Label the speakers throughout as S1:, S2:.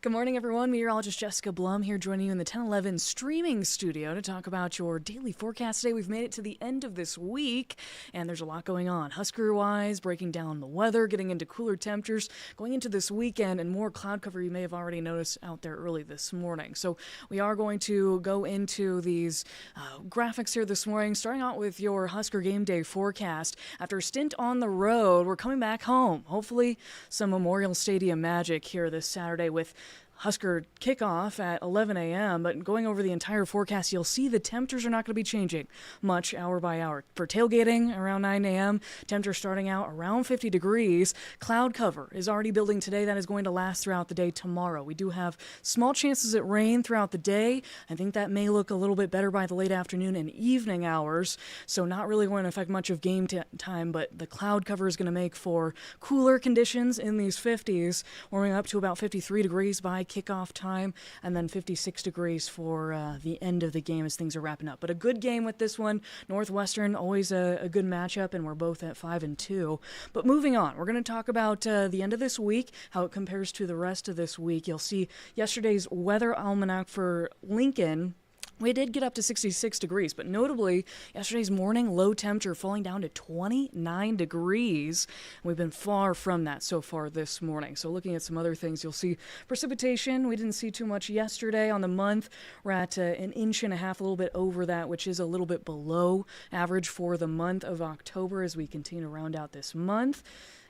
S1: Good morning, everyone. Meteorologist Jessica Blum here joining you in the 1011 streaming studio to talk about your daily forecast today. We've made it to the end of this week, and there's a lot going on. Husker-wise, breaking down the weather, getting into cooler temperatures, going into this weekend, and more cloud cover you may have already noticed out there early this morning. So we are going to go into these graphics here this morning, starting out with your Husker game day forecast. After a stint on the road, we're coming back home. Hopefully some Memorial Stadium magic here this Saturday with Husker kickoff at 11 a.m., but going over the entire forecast, you'll see the temperatures are not going to be changing much hour by hour. For tailgating, around 9 a.m., temperature starting out around 50 degrees. Cloud cover is already building today. That is going to last throughout the day tomorrow. We do have small chances at rain throughout the day. I think that may look a little bit better by the late afternoon and evening hours, so not really going to affect much of game time, but the cloud cover is going to make for cooler conditions in these 50s, warming up to about 53 degrees by kickoff time, and then 56 degrees for the end of the game as things are wrapping up. But a good game with this one. Northwestern, always a good matchup, and we're both at 5-2. But moving on, we're going to talk about the end of this week, how it compares to the rest of this week. You'll see yesterday's weather almanac for Lincoln. We did get up to 66 degrees, but notably, yesterday's morning low temperature falling down to 29 degrees. We've been far from that so far this morning. So looking at some other things, you'll see precipitation. We didn't see too much yesterday on the month. We're at an inch and a half, a little bit over that, which is a little bit below average for the month of October as we continue to round out this month.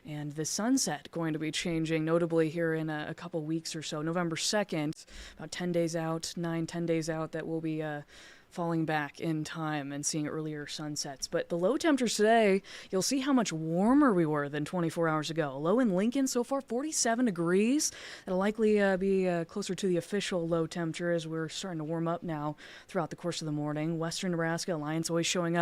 S1: And the sunset going to be changing, notably here in a couple weeks or so. November 2nd, about 10 days out, 10 days out, that will be falling back in time and seeing earlier sunsets. But the low temperatures today, you'll see how much warmer we were than 24 hours ago. Low in Lincoln so far, 47 degrees. It'll likely be closer to the official low temperature as we're starting to warm up now throughout the course of the morning. Western Nebraska, Alliance always showing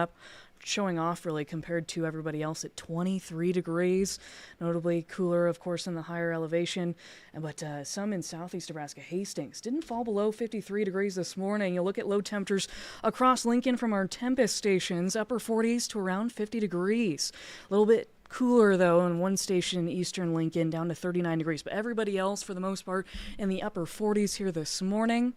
S1: off really compared to everybody else at 23 degrees. Notably cooler, of course, in the higher elevation. But some in southeast Nebraska, Hastings, didn't fall below 53 degrees this morning. You'll look at low temperatures across Lincoln from our Tempest stations, upper 40s to around 50 degrees. A little bit cooler, though, in one station in eastern Lincoln, down to 39 degrees. But everybody else, for the most part, in the upper 40s here this morning.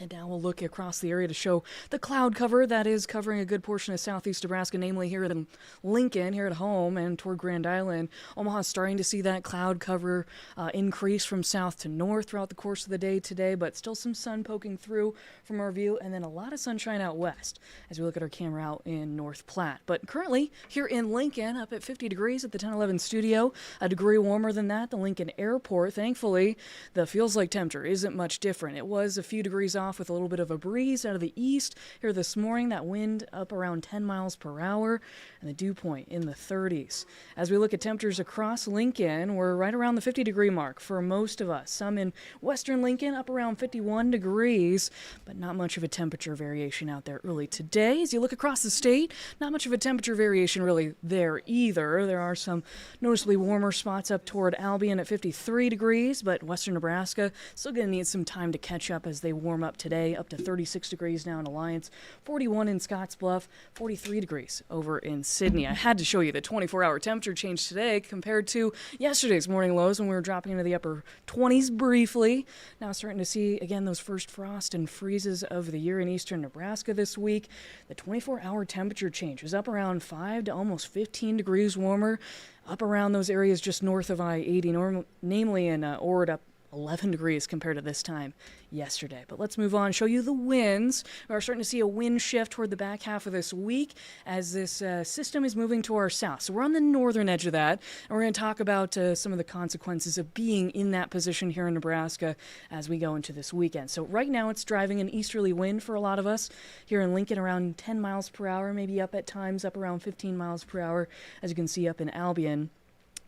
S1: And now we'll look across the area to show the cloud cover that is covering a good portion of southeast Nebraska, namely here in Lincoln, here at home, and toward Grand Island. Omaha's starting to see that cloud cover increase from south to north throughout the course of the day today, but still some sun poking through from our view, and then a lot of sunshine out west as we look at our camera out in North Platte. But currently, here in Lincoln, up at 50 degrees at the 1011 studio, a degree warmer than that, the Lincoln Airport. Thankfully, the feels-like temperature isn't much different. It was a few degrees off with a little bit of a breeze out of the east here this morning. That wind up around 10 miles per hour, and the dew point in the 30s. As we look at temperatures across Lincoln, we're right around the 50-degree mark for most of us. Some in western Lincoln up around 51 degrees, but not much of a temperature variation out there early today. As you look across the state, not much of a temperature variation really there either. There are some noticeably warmer spots up toward Albion at 53 degrees, but western Nebraska still going to need some time to catch up as they warm up today, up to 36 degrees now in Alliance, 41 in Scottsbluff, 43 degrees over in Sydney. I had to show you the 24-hour temperature change today compared to yesterday's morning lows when we were dropping into the upper 20s briefly. Now starting to see, again, those first frost and freezes of the year in eastern Nebraska this week. The 24-hour temperature change was up around 5 to almost 15 degrees warmer, up around those areas just north of I-80, namely in Ord, up 11 degrees compared to this time yesterday. But let's move on, show you the winds. We're starting to see a wind shift toward the back half of this week as this system is moving to our south. So we're on the northern edge of that, and we're going to talk about some of the consequences of being in that position here in Nebraska as we go into this weekend. So right now it's driving an easterly wind for a lot of us here in Lincoln, around 10 miles per hour, maybe up at times, up around 15 miles per hour, as you can see up in Albion.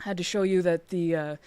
S1: Had to show you that the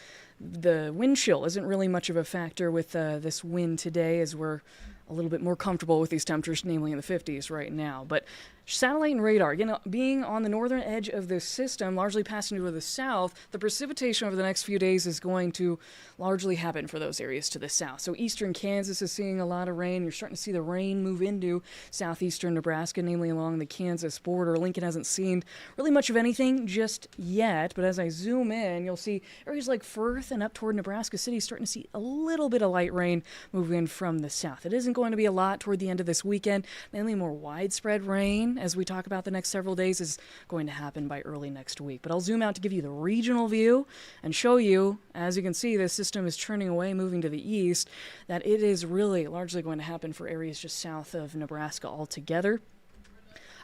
S1: wind chill isn't really much of a factor with this wind today, as we're a little bit more comfortable with these temperatures, namely in the 50s right now. But Satellite and radar, again, being on the northern edge of this system, largely passing to the south, the precipitation over the next few days is going to largely happen for those areas to the south. So eastern Kansas is seeing a lot of rain. You're starting to see the rain move into southeastern Nebraska, namely along the Kansas border. Lincoln hasn't seen really much of anything just yet, but as I zoom in, you'll see areas like Firth and up toward Nebraska City starting to see a little bit of light rain move in from the south. It isn't going to be a lot toward the end of this weekend. Mainly more widespread rain, as we talk about the next several days, is going to happen by early next week. But I'll zoom out to give you the regional view and show you, as you can see, this system is churning away, moving to the east, that it is really largely going to happen for areas just south of Nebraska altogether.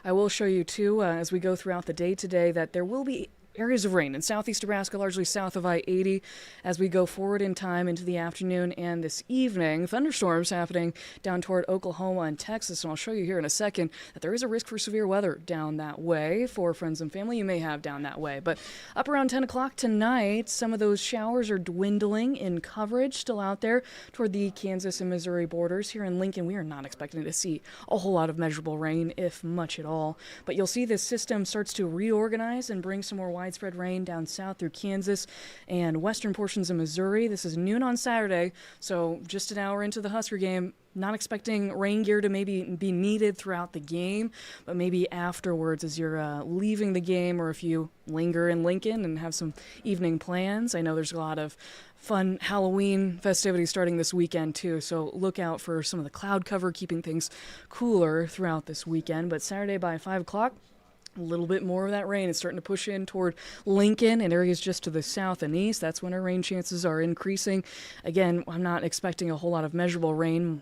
S1: I will show you, too, as we go throughout the day today, that there will be areas of rain in southeast Nebraska, largely south of I-80, as we go forward in time into the afternoon and this evening. Thunderstorms happening down toward Oklahoma and Texas, and I'll show you here in a second that there is a risk for severe weather down that way for friends and family you may have down that way. But up around 10 o'clock tonight, some of those showers are dwindling in coverage, still out there toward the Kansas and Missouri borders. Here in Lincoln, we are not expecting to see a whole lot of measurable rain, if much at all. But you'll see this system starts to reorganize and bring some more widespread rain down south through Kansas and western portions of Missouri. This is noon on Saturday, so just an hour into the Husker game. Not expecting rain gear to maybe be needed throughout the game, but maybe afterwards as you're leaving the game, or if you linger in Lincoln and have some evening plans. I know there's a lot of fun Halloween festivities starting this weekend too, so look out for some of the cloud cover, keeping things cooler throughout this weekend. But Saturday by 5 o'clock, a little bit more of that rain is starting to push in toward Lincoln and areas just to the south and east. That's when our rain chances are increasing. Again, I'm not expecting a whole lot of measurable rain,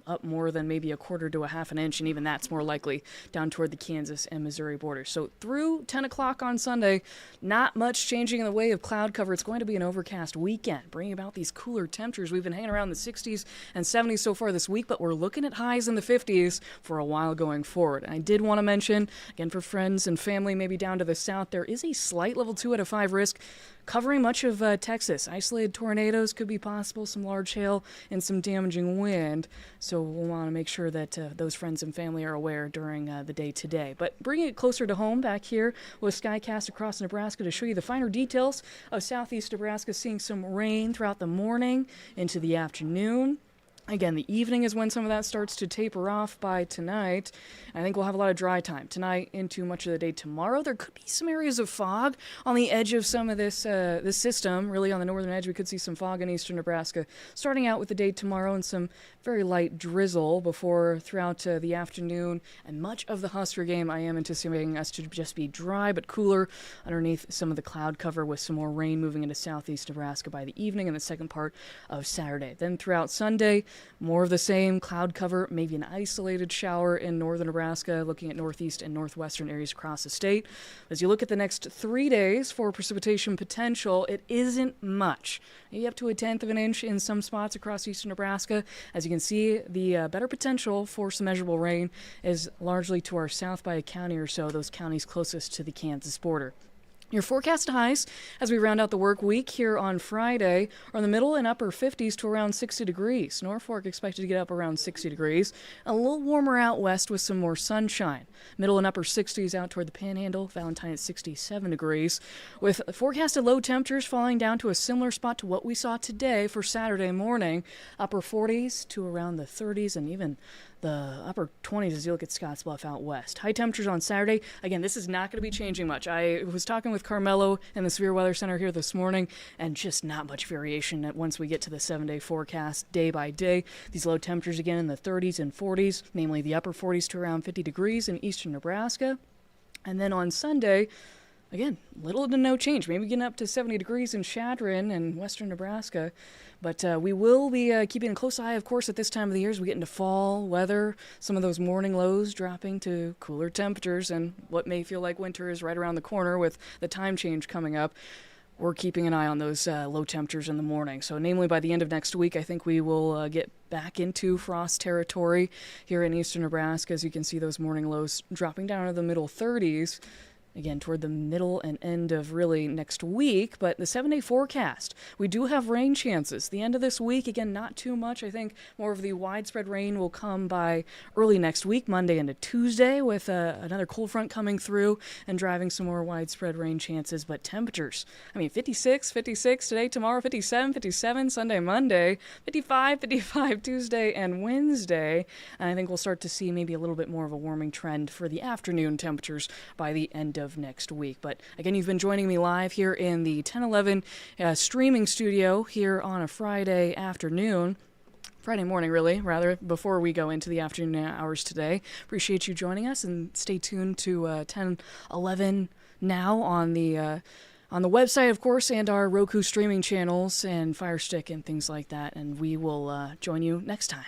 S1: up more than maybe a quarter to a half an inch, and even that's more likely down toward the Kansas and Missouri border. So through 10 o'clock on Sunday, not much changing in the way of cloud cover. It's going to be an overcast weekend, bringing about these cooler temperatures. We've been hanging around the 60s and 70s so far this week, but we're looking at highs in the 50s for a while going forward. And I did want to mention, again, for friends and family maybe down to the south, there is a slight level 2 out of 5 risk covering much of Texas. Isolated tornadoes could be possible, some large hail, and some damaging wind. So we'll want to make sure that those friends and family are aware during the day today. But bringing it closer to home back here with Skycast across Nebraska to show you the finer details of southeast Nebraska, seeing some rain throughout the morning into the afternoon. Again, the evening is when some of that starts to taper off by tonight. I think we'll have a lot of dry time tonight into much of the day tomorrow. There could be some areas of fog on the edge of some of this system. Really on the northern edge, we could see some fog in eastern Nebraska starting out with the day tomorrow, and some very light drizzle before throughout the afternoon and much of the Husker game. I am anticipating us to just be dry but cooler underneath some of the cloud cover, with some more rain moving into southeast Nebraska by the evening and the second part of Saturday. Then throughout Sunday, more of the same, cloud cover, maybe an isolated shower in northern Nebraska, looking at northeast and northwestern areas across the state. As you look at the next 3 days for precipitation potential, it isn't much. Maybe up to 1/10 of an inch in some spots across eastern Nebraska. As you can see, the better potential for some measurable rain is largely to our south by a county or so, those counties closest to the Kansas border. Your forecast highs as we round out the work week here on Friday are in the middle and upper 50s to around 60 degrees. Norfolk expected to get up around 60 degrees. A little warmer out west with some more sunshine. Middle and upper 60s out toward the Panhandle. Valentine at 67 degrees. With forecasted low temperatures falling down to a similar spot to what we saw today for Saturday morning. Upper 40s to around the 30s, and even the upper 20s as you look at Scottsbluff out west. High temperatures on Saturday. Again, this is not going to be changing much. I was talking with Carmelo in the Severe Weather Center here this morning, and just not much variation once we get to the 7-day forecast day by day. These low temperatures again in the 30s and 40s, namely the upper 40s to around 50 degrees in eastern Nebraska. And then on Sunday, again, little to no change. Maybe getting up to 70 degrees in Chadron and western Nebraska. But we will be keeping a close eye, of course, at this time of the year as we get into fall weather. Some of those morning lows dropping to cooler temperatures, and what may feel like winter is right around the corner with the time change coming up. We're keeping an eye on those low temperatures in the morning. So namely by the end of next week, I think we will get back into frost territory here in eastern Nebraska. As you can see, those morning lows dropping down to the middle 30s. again, toward the middle and end of really next week, but the 7-day forecast, we do have rain chances. The end of this week, again, not too much. I think more of the widespread rain will come by early next week, Monday into Tuesday, with another cold front coming through and driving some more widespread rain chances. But temperatures, 56 today, tomorrow, 57 Sunday, Monday, 55 Tuesday and Wednesday. And I think we'll start to see maybe a little bit more of a warming trend for the afternoon temperatures by the end of next week. But again, you've been joining me live here in the 1011 streaming studio here on a Friday morning, really, rather, before we go into the afternoon hours today. Appreciate you joining us, and stay tuned to 1011 now on the website, of course, and our Roku streaming channels and Fire Stick and things like that. And we will join you next time.